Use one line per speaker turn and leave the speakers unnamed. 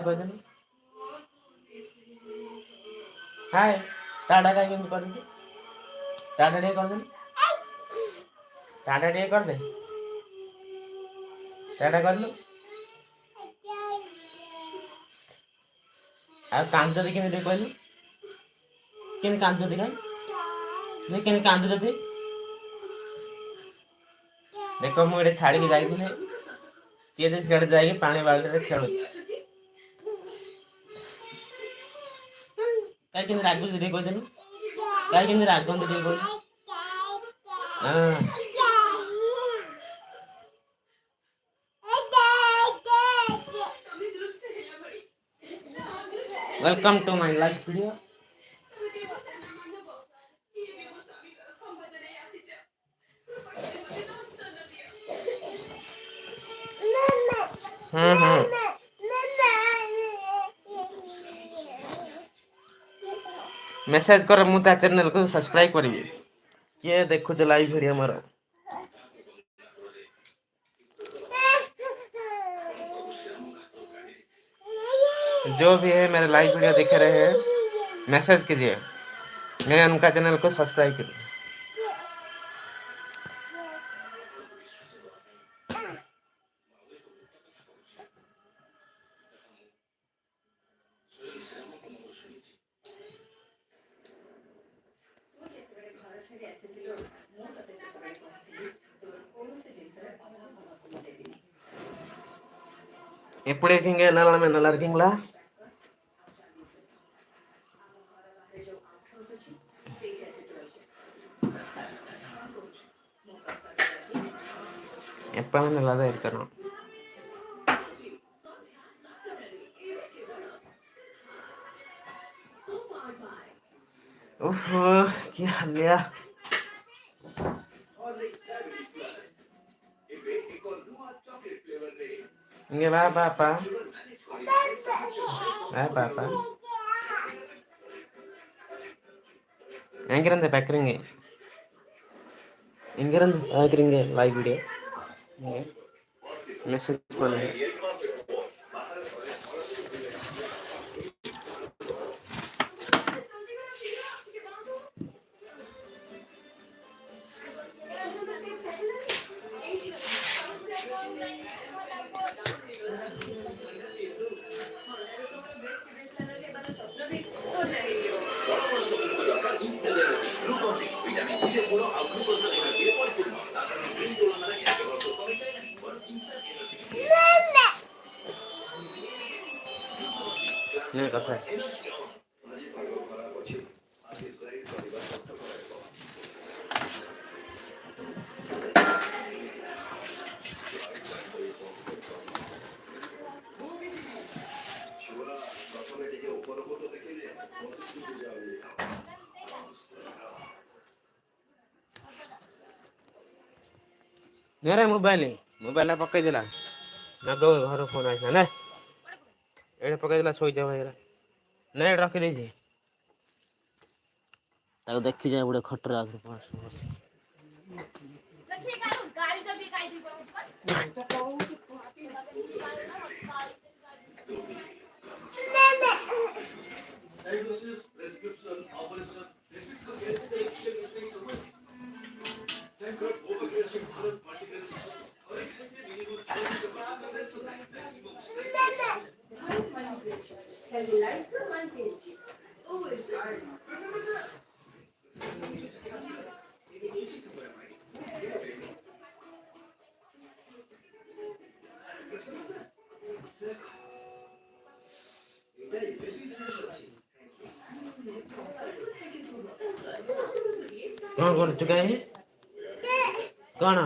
କହିଦେଲୁ ହାଏ ଟାଟା କାଇଁ କେମିତି କରିଦେ ଟାଟା ଟିକେ କରିଦେଲୁ ଟାଟା ଟିକେ କରିଦେ ଟାଟା କରିଲୁ ଆଉ କାନ୍ଦୁଛନ୍ତି କେମିତି ଟିକେ କହିଲୁ କେମିତି କାନ୍ଦୁଛନ୍ତି କାଇଁ କେମିତି କାନ୍ଦୁଛନ୍ତି ଦେଖ ମୁଁ ଏଠି ଛାଡ଼ିକି ଯାଇଥିଲି ସିଏ ଯେ ସିଆଡ଼େ ଯାଇକି ପାଣି ବାଲ୍ଟିରେ ଖେଳୁଛି କାଇଁ କେମିତି ରାଗୁଛି ଟିକେ କହିଦେଲୁ କାଇଁ କେମିତି ରାଗନ୍ତି ଟିକେ କହିଲୁ welcome to my live video message कर मु ता चैनल को सब्सक्राइब करिए किए देखु लाइव वीडियो मोर जो भी है मेरे लाइव वीडियो दिख रहे हैं मैसेज कीजिए मैं उनका चैनल को सब्सक्राइब करिए எப்படி இருக்கீங்க எல்லாரும் நல்லா இருக்கீங்களா எப்பவும் நல்லா தான் இருக்கணும் ओहो क्या लिया இங்க வா பாப்பா வா பாப்பா எங்கிருந்து பார்க்குறீங்க எங்கிருந்து பார்க்குறீங்க லைவ் வீடியோ மெசேஜ் பண்ணுங்க ये कथा है मेरे मोबाइल पकई देला ना गो घर फोन आइसा ना ये पकई देला सोई जा भाई नहीं रखी दे ताको देखि जाए बड़े खटर आगे कौन कर चुका है कौन